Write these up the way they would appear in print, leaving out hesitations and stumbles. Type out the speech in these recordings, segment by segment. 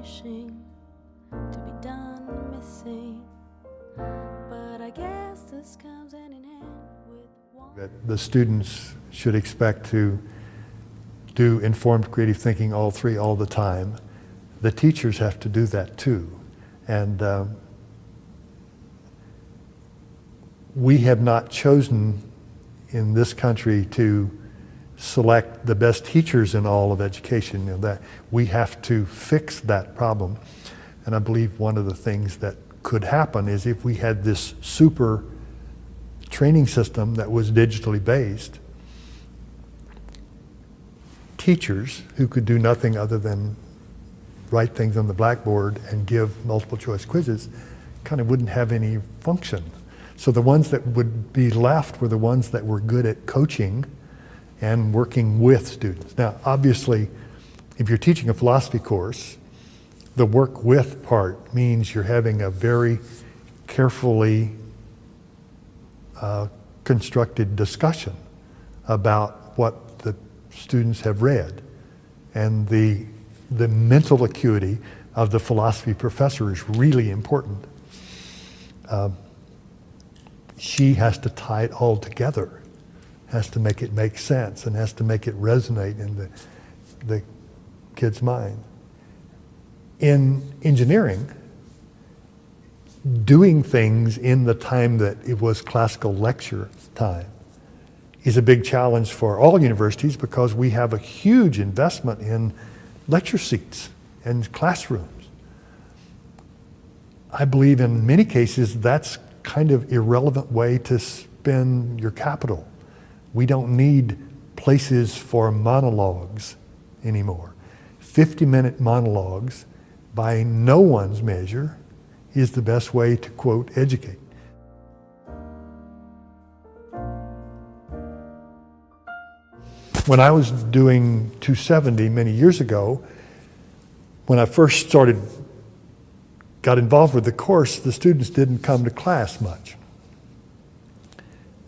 wishing to be done missing, but I guess this comes hand in hand with one. That the students should expect to do informed creative thinking all the time. The teachers have to do that too. And we have not chosen in this country to select the best teachers in all of education. You know, that we have to fix that problem. And I believe one of the things that could happen is if we had this super training system that was digitally based, teachers who could do nothing other than write things on the blackboard and give multiple choice quizzes kind of wouldn't have any function. So the ones that would be left were the ones that were good at coaching and working with students. Now, obviously, if you're teaching a philosophy course, the work with part means you're having a very carefully constructed discussion about what the students have read. And the mental acuity of the philosophy professor is really important. She has to tie it all together, has to make it make sense, and has to make it resonate in the kid's mind. In engineering, doing things in the time that it was classical lecture time is a big challenge for all universities because we have a huge investment in lecture seats and classrooms. I believe in many cases that's kind of irrelevant way to spend your capital. We don't need places for monologues anymore. 50-minute monologues, by no one's measure, is the best way to, quote, educate. When I was doing 270 many years ago, when I first got involved with the course, the students didn't come to class much.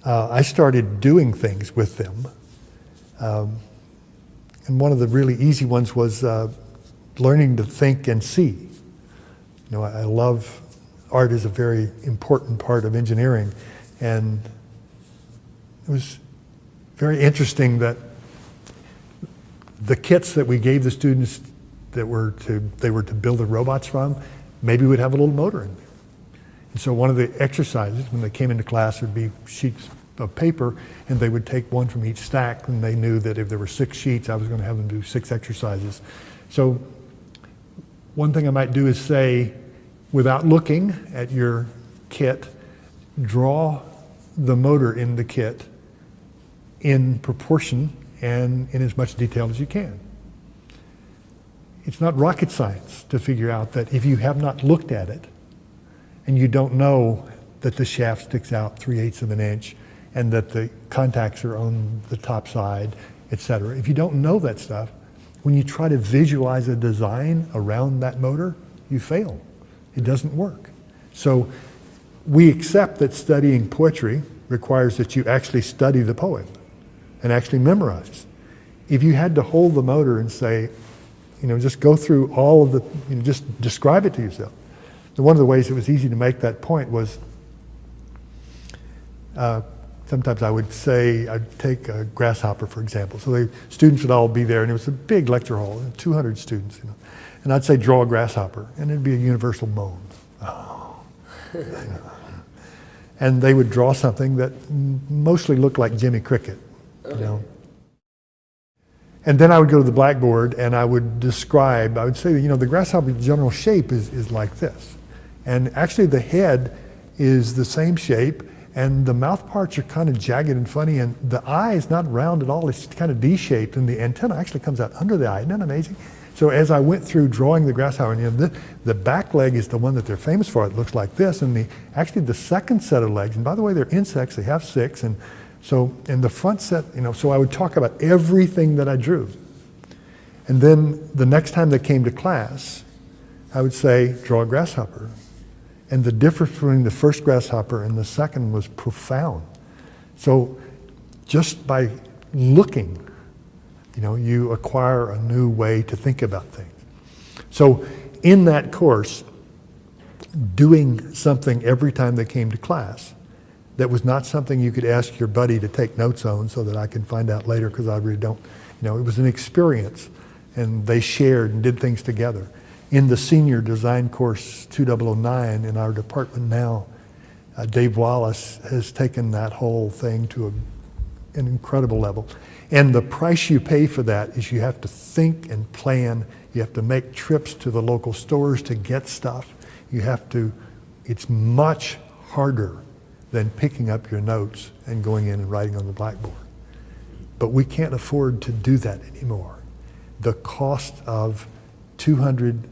I started doing things with them. And one of the really easy ones was learning to think and see. You know, I love art is a very important part of engineering, and it was very interesting that the kits that we gave the students that they were to build the robots from, maybe would have a little motor in there. And so one of the exercises when they came into class would be sheets of paper, and they would take one from each stack, and they knew that if there were 6 sheets, I was going to have them do 6 exercises. So one thing I might do is say, without looking at your kit, draw the motor in the kit in proportion and in as much detail as you can. It's not rocket science to figure out that if you have not looked at it and you don't know that the shaft sticks out 3/8 of an inch and that the contacts are on the top side, etc. If you don't know that stuff, when you try to visualize a design around that motor, you fail. It doesn't work. So we accept that studying poetry requires that you actually study the poem and actually memorize. If you had to hold the motor and say, you know, just go through all of the, you know, just describe it to yourself. So one of the ways it was easy to make that point was sometimes I would say, I'd take a grasshopper, for example. So the students would all be there, and it was a big lecture hall, 200 students, you know. And I'd say, draw a grasshopper, and it'd be a universal moan. Oh. You know. And they would draw something that mostly looked like Jimmy Cricket, you know. And then I would go to the blackboard and I would describe, I would say, you know, the grasshopper's general shape is like this. And actually the head is the same shape, and the mouth parts are kind of jagged and funny, and the eye is not round at all, it's kind of D-shaped, and the antenna actually comes out under the eye. Isn't that amazing? So as I went through drawing the grasshopper, you know, the back leg is the one that they're famous for. It looks like this, and actually the second set of legs, and by the way, they're insects, they have 6, and so in the front set, you know, so I would talk about everything that I drew. And then the next time they came to class, I would say, draw a grasshopper. And the difference between the first grasshopper and the second was profound. So just by looking, you know, you acquire a new way to think about things. So in that course, doing something every time they came to class that was not something you could ask your buddy to take notes on so that I can find out later because I really don't, it was an experience, and they shared and did things together. In the senior design course 2009 in our department now, Dave Wallace has taken that whole thing to an incredible level. And the price you pay for that is you have to think and plan. You have to make trips to the local stores to get stuff. It's much harder than picking up your notes and going in and writing on the blackboard. But we can't afford to do that anymore. The cost of 200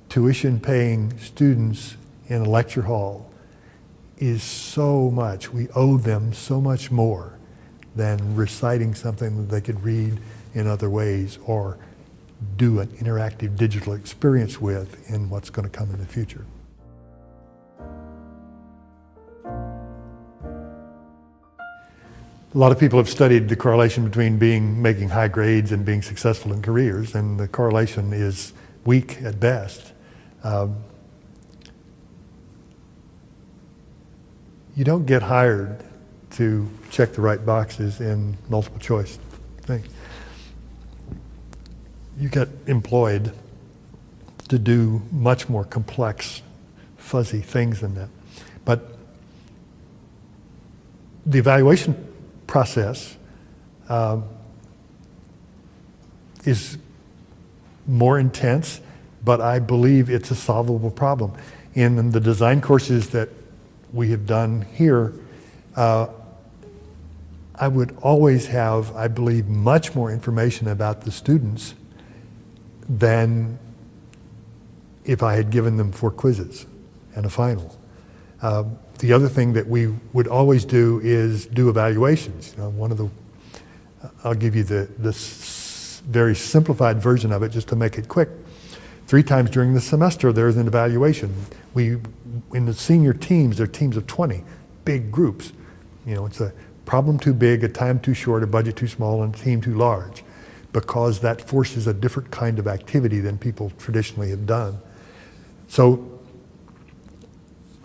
tuition-paying students in a lecture hall is so much. We owe them so much more than reciting something that they could read in other ways or do an interactive digital experience with in what's going to come in the future. A lot of people have studied the correlation between making high grades and being successful in careers, and the correlation is weak at best. You don't get hired to check the right boxes in multiple choice things. You get employed to do much more complex, fuzzy things than that. But the evaluation process is more intense, but I believe it's a solvable problem. In the design courses that we have done here, I would always have, I believe, much more information about the students than if I had given them 4 quizzes and a final. The other thing that we would always do is do evaluations. I'll give you the very simplified version of it just to make it quick. 3 times during the semester there's an evaluation. In the senior teams, they're teams of 20, big groups. It's a problem too big, a time too short, a budget too small, and a team too large, because that forces a different kind of activity than people traditionally have done. So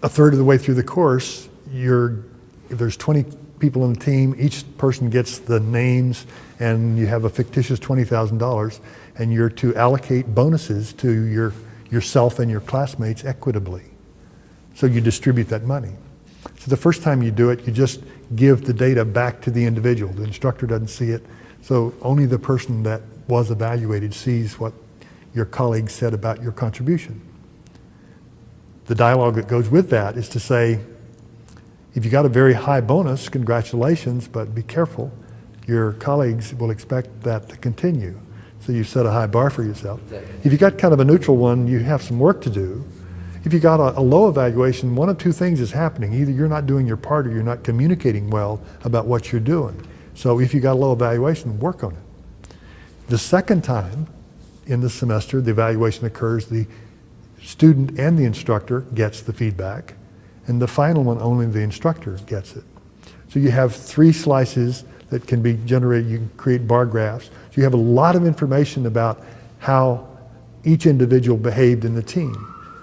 a third of the way through the course, if there's 20 people on the team, each person gets the names, and you have a fictitious $20,000, and you're to allocate bonuses to yourself and your classmates equitably. So you distribute that money. So the first time you do it, you just give the data back to the individual. The instructor doesn't see it, so only the person that was evaluated sees what your colleagues said about your contribution. The dialogue that goes with that is to say, if you got a very high bonus, congratulations, but be careful. Your colleagues will expect that to continue. So you set a high bar for yourself. If you got kind of a neutral one, you have some work to do. If you got a low evaluation, one of 2 things is happening. Either you're not doing your part or you're not communicating well about what you're doing. So if you got a low evaluation, work on it. The second time in the semester, the evaluation occurs, the student and the instructor gets the feedback, and the final one, only the instructor gets it. So you have 3 slices that can be generated. You can create bar graphs. So you have a lot of information about how each individual behaved in the team.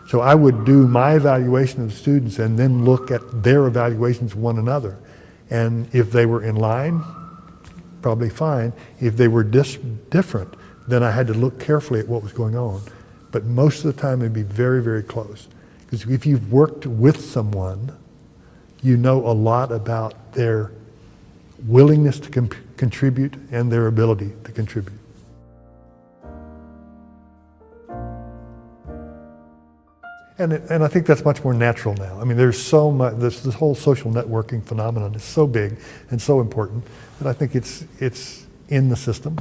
So I would do my evaluation of the students and then look at their evaluations of one another. And if they were in line, probably fine. If they were different, then I had to look carefully at what was going on. But most of the time it'd be very, very close. Because if you've worked with someone, you know a lot about their willingness to contribute and their ability to contribute. And I think that's much more natural now. I mean, there's so much, this whole social networking phenomenon is so big and so important that I think it's in the system,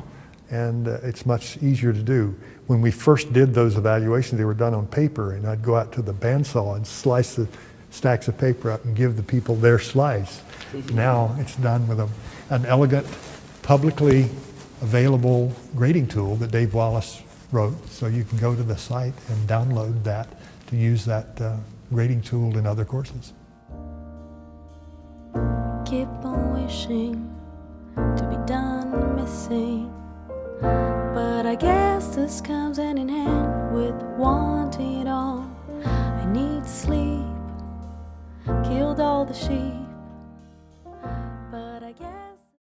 and it's much easier to do. When we first did those evaluations, they were done on paper, and I'd go out to the bandsaw and slice the stacks of paper out and give the people their slice. Now it's done with an elegant, publicly available grading tool that Dave Wallace wrote, so you can go to the site and download that to use that grading tool in other courses. Keep on wishing to be done missing, but I guess this comes hand in hand with wanting it all. I need sleep, killed all the sheep.